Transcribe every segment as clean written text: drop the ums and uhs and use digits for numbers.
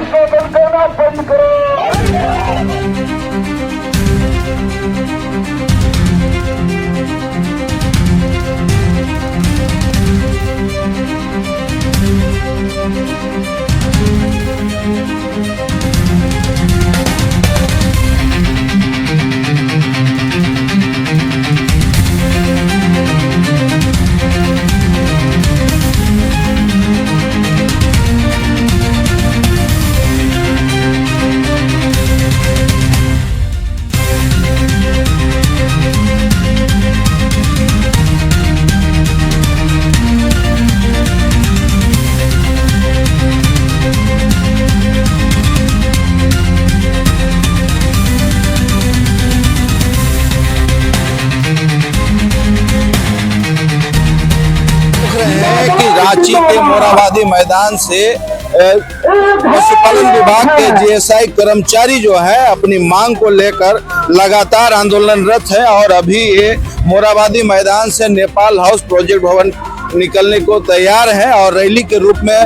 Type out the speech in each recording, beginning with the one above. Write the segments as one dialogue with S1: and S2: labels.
S1: Slogan देना बंद करो।
S2: रांची के मोराबादी मैदान से पशुपालन विभाग के जीएसआई कर्मचारी जो है अपनी मांग को लेकर लगातार आंदोलनरत है और अभी ये मोराबादी मैदान से नेपाल हाउस प्रोजेक्ट भवन निकलने को तैयार है और रैली के रूप में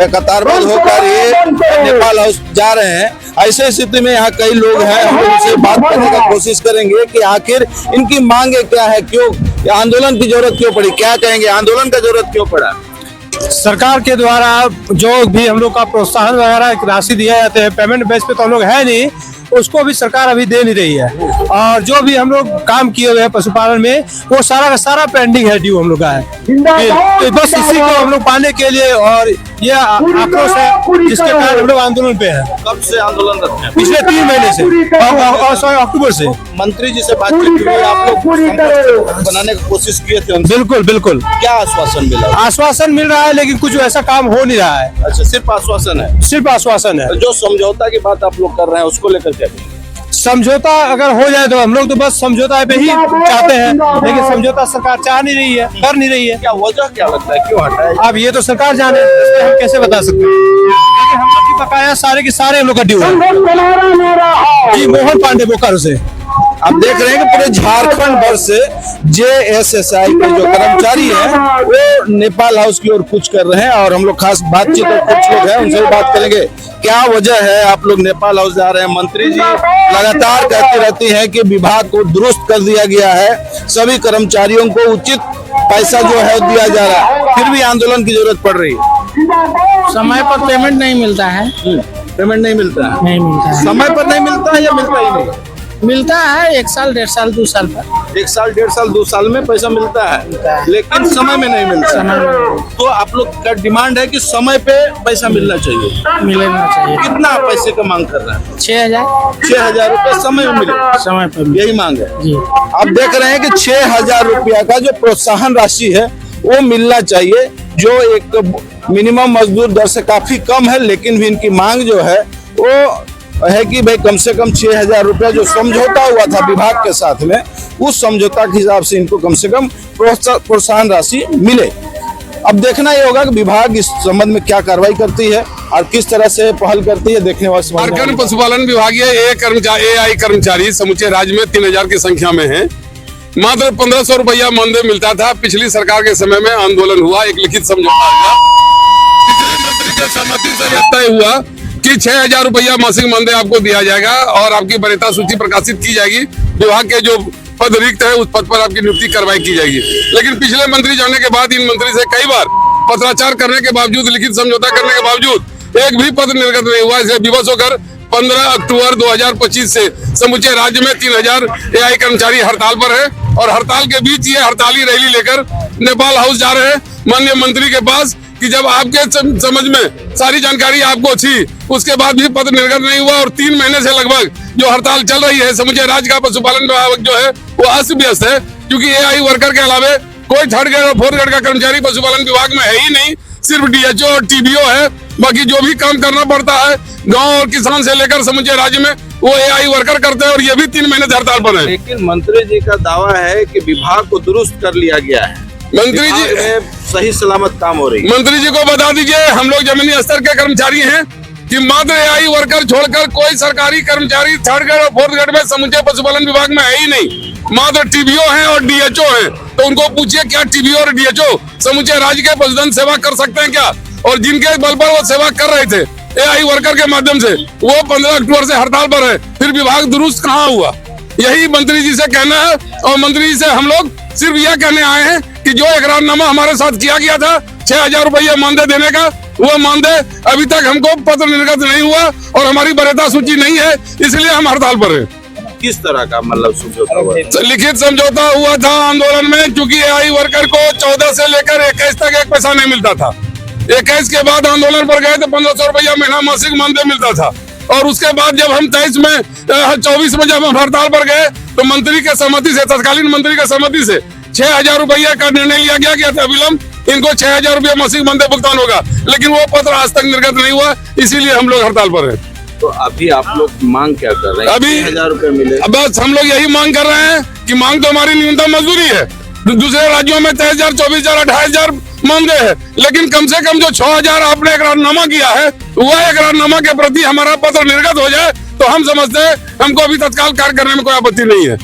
S2: कतारबद्ध होकर ये नेपाल हाउस जा रहे हैं। ऐसे स्थिति में यहाँ कई लोग हैं, हम उनसे बात करने का कोशिश करेंगे कि आखिर इनकी मांगे क्या है, क्यों आंदोलन की जरूरत क्यों पड़ी, क्या कहेंगे आंदोलन का जरूरत क्यों पड़ा।
S3: सरकार के द्वारा जो भी हम लोग का प्रोत्साहन वगैरह राशि दिया जाते हैं पेमेंट बेस पे तो हम लोग है नहीं, उसको भी सरकार अभी दे नहीं रही है। और जो भी हम लोग काम किए हुए हैं पशुपालन में वो सारा का सारा पेंडिंग है, ड्यू हम लोग का है। तो बस इसी को हम लोग पाने के लिए और ये आक्रोश है जिसके कारण हम लोग आंदोलन पे हैं।
S2: कब से आंदोलनरत हैं?
S3: पिछले 3 महीने से अक्टूबर से।
S2: मंत्री जी से बातचीत हुई, आप लोग बनाने की कोशिश किए थे?
S3: बिल्कुल बिल्कुल।
S2: क्या आश्वासन मिला?
S3: आश्वासन मिल रहा है लेकिन कुछ ऐसा काम हो नहीं रहा है।
S2: अच्छा, सिर्फ आश्वासन है?
S3: सिर्फ आश्वासन है।
S2: जो समझौता की बात आप लोग कर रहे हैं उसको लेकर क्या कहेंगे?
S3: समझौता अगर हो जाए तो हम लोग तो बस समझौता पे ही चाहते हैं, लेकिन समझौता सरकार चाह नहीं रही है, कर नहीं रही है।
S2: क्या वजह क्या लगता है, क्यों हटा है?
S3: अब ये तो सरकार जाने, इसमें हम कैसे बता सकते हैं। लेकिन हम लोग की बकाया सारे के सारे हम लोग का ड्यू है जी, मोहन पांडे बोकारो से।
S2: आप देख रहे हैं कि पूरे झारखंड भर से जेएसएसआई के जो कर्मचारी हैं वो नेपाल हाउस की ओर कूच कर रहे हैं और हम लोग खास बातचीत और कुछ लोग हैं उनसे भी बात करेंगे। क्या वजह है आप लोग नेपाल हाउस जा रहे हैं? मंत्री जी लगातार कहती रहती हैं कि विभाग को दुरुस्त कर दिया गया है, सभी कर्मचारियों को उचित पैसा जो है दिया जा रहा है, फिर भी आंदोलन की जरूरत पड़ रही है।
S4: समय पर पेमेंट नहीं मिलता है।
S2: पेमेंट नहीं मिलता है?
S4: नहीं मिलता है।
S2: समय पर नहीं मिलता है या मिलता ही नहीं?
S4: मिलता है 1 साल 1.5 साल 2 साल पर।
S2: 1 साल 1.5 साल 2 साल में पैसा मिलता है, लेकिन समय में नहीं मिलता। तो आप लोग का डिमांड है कि समय पे पैसा मिलना चाहिए,
S4: मिलना चाहिए।
S2: कितना पैसे का मांग कर रहे हैं?
S4: 6,000
S2: रुपए समय में मिले,
S4: समय पर
S2: यही मांग है
S4: जी।
S2: आप देख रहे हैं कि 6,000 रुपया का जो प्रोत्साहन राशि है वो मिलना चाहिए, जो एक मिनिमम मजदूर दर से काफी कम है, लेकिन भी इनकी मांग जो है वो है कि भाई कम से कम 6,000 रुपया जो समझौता हुआ था विभाग के साथ में, उस समझौता के हिसाब से इनको कम से कम प्रोत्साहन राशि मिले। अब देखना ये होगा कि विभाग इस संबंध में क्या कार्रवाई करती है और किस तरह से पहल करती है, देखने वाले।
S5: झारखंड पशुपालन विभागीय एआई कर्मचारी समूचे राज्य में 3,000 की संख्या में है। मात्र 1,500 रुपया मानदेय मिलता था। पिछली सरकार के समय में आंदोलन हुआ, एक लिखित समझौता हुआ, मंत्री के सहमति से तय हुआ कि 6,000 रुपया मासिक मानदेय आपको दिया जाएगा और आपकी वरीयता सूची प्रकाशित की जाएगी। विभाग के जो पद रिक्त है उस पद पर आपकी नियुक्ति कार्रवाई की जाएगी। लेकिन पिछले मंत्री जाने के बाद इन मंत्री से कई बार पत्राचार करने के बावजूद, लिखित समझौता करने के बावजूद एक भी पद निर्गत नहीं हुआ। इसे विवश होकर 15 अक्टूबर 2025 से समूचे राज्य में 3,000 एआई कर्मचारी हड़ताल पर है और हड़ताल के बीच ये हड़ताली रैली लेकर नेपाल हाउस जा रहे हैं माननीय मंत्री के पास कि जब आपके समझ में सारी जानकारी आपको थी, उसके बाद भी पद निर्गत नहीं हुआ और 3 महीने से लगभग जो हड़ताल चल रही है, समूचे राज्य का पशुपालन विभाग जो है वो अस्त व्यस्त है, क्योंकि एआई वर्कर के अलावे कोई 3rd ग्रेड और 4th ग्रेड का कर्मचारी पशुपालन विभाग में है ही नहीं। सिर्फ डीएचओ और टीबीओ है, बाकी जो भी काम करना पड़ता है गाँव और किसान से लेकर समूचे राज्य में वो एआई वर्कर करते हैं और ये भी 3 महीने से हड़ताल पर है।
S2: लेकिन मंत्री जी का दावा है कि विभाग को दुरुस्त कर लिया गया है,
S5: मंत्री जी
S2: सही सलामत काम हो रही है।
S5: मंत्री जी को बता दीजिए, हम लोग जमीनी स्तर के कर्मचारी हैं कि मात्र एआई वर्कर छोड़कर कोई सरकारी कर्मचारी 3rd ग्रेड और 4th ग्रेड में समूचे पशुपालन विभाग में है ही नहीं। मात्र टीबीओ हैं और डीएचओ हैं। तो उनको पूछिए क्या टीबीओ और डीएचओ समूचे राज्य के पशुधन सेवा कर सकते हैं क्या? और जिनके बल पर वो सेवा कर रहे थे, एआई वर्कर के माध्यम से, वो 15 अक्टूबर से हड़ताल पर है। फिर विभाग दुरुस्त कहाँ हुआ? यही मंत्री जी से कहना है, और मंत्री जी से हम लोग सिर्फ यह कहने आए हैं कि जो इकरारनामा हमारे साथ किया गया था 6,000 रुपया मानदेय देने का, वो मानदेय अभी तक हमको पत्र निर्गत नहीं हुआ और हमारी वरीयता सूची नहीं है, इसलिए हम हड़ताल पर हैं।
S2: किस तरह का मतलब समझौता हुआ?
S5: लिखित समझौता हुआ था आंदोलन में, क्योंकि एआई वर्कर को 14 से लेकर 21 तक एक पैसा नहीं मिलता था। 21 के बाद आंदोलन पर गए तो 1500 रुपया महीना मासिक मानदेय मिलता था, और उसके बाद जब हम 24 में जब हम हड़ताल पर गए तो मंत्री के सहमति से, तत्कालीन मंत्री के सहमति से 6,000 रुपया का निर्णय लिया गया कि अविलंब इनको 6,000 रुपया मासिक मानदेय भुगतान होगा, लेकिन वो पत्र आज तक निर्गत नहीं हुआ, इसीलिए हम लोग हड़ताल पर हैं।
S2: तो अभी आप लोग मांग क्या कर रहे हैं?
S5: अभी
S2: 6,000 रुपए मिले।
S5: बस हम लोग यही मांग कर रहे हैं कि मांग तो हमारी न्यूनतम मजदूरी है। दूसरे राज्यों में 23,000, 24,000, 28,000 मानदेय है, लेकिन कम से कम जो 6,000 आपने इकरारनामा किया है, वह इकरारनामा के प्रति हमारा पत्र निर्गत हो जाए तो हम समझते हैं हमको अभी तत्काल कार्य करने में कोई आपत्ति नहीं है।